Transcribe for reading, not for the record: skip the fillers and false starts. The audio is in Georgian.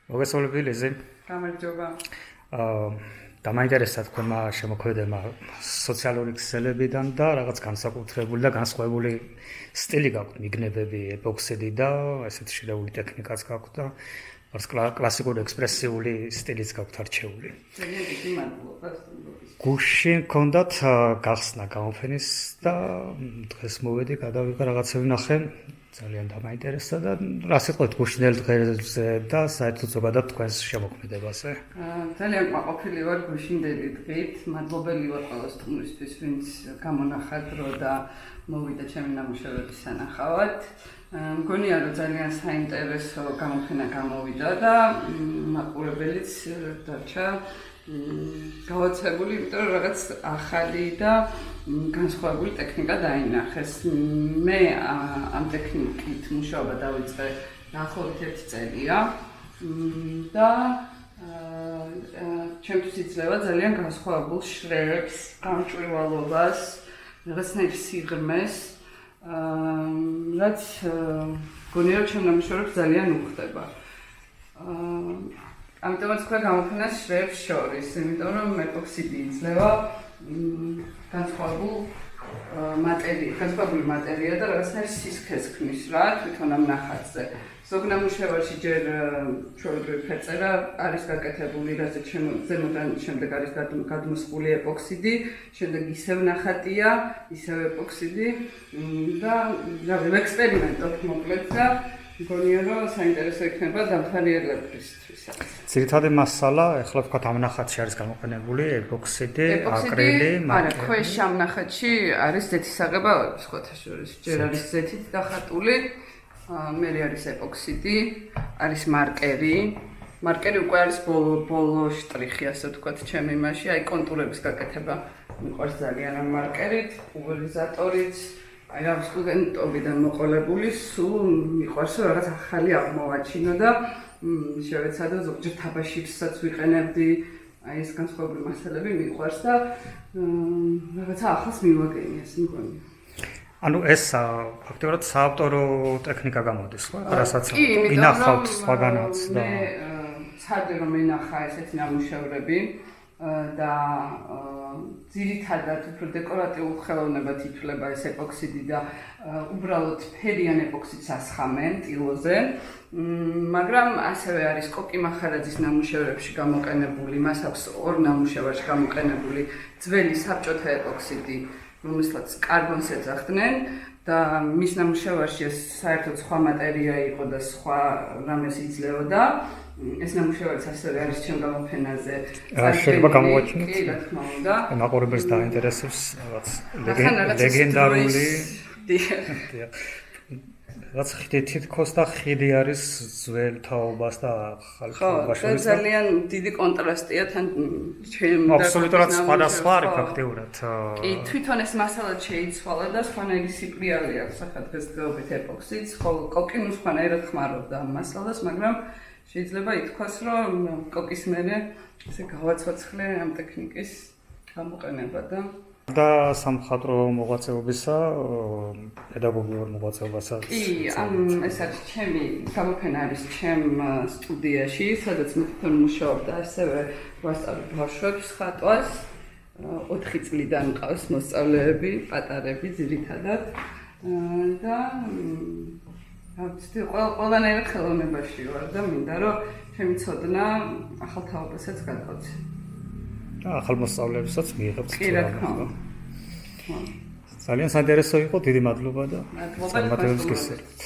მოგესალმებით ლიზი. გამარჯობა. დამაინტერესა თქვენმა შემოქმედებმა სოციალური ქსელებიდან და რაღაც განსაკუთრებული და განსხვავებული სტილი გაქვთ, მიგნებები, ეპოქსიდი და ესეთი შედეული ტექნიკაც გაქვთ და კლასიკური ექსპრესიული სტილიც გაქვთ არჩეული. ძალიან დიდი მადლობა. გუშინ მქონდათ გახსნა გამოფენის და დღეს მოვედი, გადავიღე რაღაცები ნახე. ძალიან დამაინტერესა და რა სიტყვით გუშინელ დღეზე და საერთოდ ზოგადად თქვენს შემოქმედებაზე. ძალიან ყვაყოფილი ვარ გუშინდელი დღით. მადლობელი ვარ ყველა სტუმრისთვის, ვინც გამონახა დრო და მოვიდა ჩემი ნამუშევრების სანახავად. მგონია რომ ძალიან საინტერესო გამოფენა გამოვიდა და მაყურებელიც დარჩა გავაცებული, იმიტომ რომ რაღაც ახალი და განსხვავებული ტექნიკა დაინახეს. მე ამ ტექნიკით მუშაობა დავიწყე დაახლოებით 1 წელია და ჩემთვის იძლევა ძალიან განსხვავებულ შრეებს, გამჭვირვალობას, რაღაცნაირ სიღრმეს, რაც მგონია რომ ჩემ ნამუშევრებს ძალიან უხდება. ამიტომაც თქვა გამოფენას შრეებს შორის, იმიტომ რომ ეპოქსიდი იძლევა განსხვავებული მატერია და რაღაცნაირ სისქეს ქმნის რა თვითონ ამ ნახატზე. ზოგ ნამუშევარში ჯერ ჩვეულებრივი ფერწერა არის გაკეთებული, რასაც ზემოდან შემდეგ არის გადმოსხული ეპოქსიდი, შემდეგ ისევ ნახატია, ისევ ეპოქსიდი და ვექსპერიმენტობ მოკლედ და მგონია რომ საინტერესო იქნება დამხმარელებისთვის. ძირითადი მასალა, ეხლა ვთქვათ ამ ნახატში არის გამოყენებული ეპოქსიდი, აკრილი, არა, ქვეშ ამ ნახატში არის ზეთისაღება, სხვათა შორის, ჯერ არის ზეთით დახატული, მე არის ეპოქსიდი, არის მარკერი. მარკერი უკვე არის ბოლო შტრიხი, ასე ვთქვათ, ჩემი იმაში, აი კონტურების გაკეთება მიყვარს ძალიან ამ მარკერით, პულვერიზატორით. აი ამ სტუდენტობიდან მოყოლებული სულ მიყვარს რომ რაღაც ახალი აღმოვაჩინო და შევეცადო ზოგჯერ თაბაშირსაც ვიყენებდი, აი ეს განსხვავებული მასალები მიყვარს და რაღაცა ახალს მივაგენია, ეს მგონია. ანუ ეს ფაქტობრივად საავტორო ტექნიკა გამოდის, ხო? რასაც ინახავთ სხვაგანაც და მე ცადე რომ ენახა ესეთი ნამუშევრები და ძირითადად უფრო დეკორატიულ ხელოვნებად ითვლება ეს ეპოქსიდი და უბრალოდ ფერიან ეპოქსიდს ასხამენ ტილოზე, მაგრამ ასევე არის კოკი მახარაძის ნამუშევრებში გამოყენებული, მას აქვს 2 ნამუშევარში გამოყენებული ძველი საბჭოთა ეპოქსიდი, რომელსაც კარბონს ეძახდნენ და მის ნამუშევარში ეს საერთოდ სხვა მატერია იყო და სხვა რამეს იძლეოდა. ეს ნამუშევარიც ასევე არის ჩემ გამოფენაზე. შეიძლება გამოვაჩინოთ? კი, რა თქმა უნდა. მაყურებელს დაინტერესებს რაღაც ლეგენდარული რაც თითქოს და ხიდი არის ძველ თაობას და ახალ თაობას შორის. ხო, ძალიან დიდი კონტრასტია თან ჩემ აბსოლუტურად სხვადასხვა არის ფაქტიურად. კი, თვითონ ეს მასალა შეიცვალა და სხვანაირი სიკვდილი აქვს ახლა დღესდღეობით ეპოქსიდს, ხოლო კოკი სხვანაირად ხმარობდა ამ მასალას, მაგრამ შეიძლება ითქვას, რომ კოკის მერე ესე გავაცოცხლე ამ ტექნიკის გამოყენება და სამხატვრო მოღვაწეობისა, პედაგოგიურ მოღვაწეობასაც. კი, ეს არის ჩემი გამოფენა არის ჩემ სტუდიაში, სადაც მე თვითონ მუშაობ და ასევე ვასწავლებ ბავშვებს ხატვას. 4 წლიდან მყავს მოსწავლეები, პატარები ძირითადად და ყველანაირად ხელოვნებაში ვარ და მინდა რომ ჩემი ცოდნა ახალ თაობასაც გადავცე. და ახალ მოსწავლეებსაც მიიღებთ. კი, რა თქმა უნდა. ძალიან საინტერესო იყო, დიდი მადლობა და წარმატებებს გისურვებთ.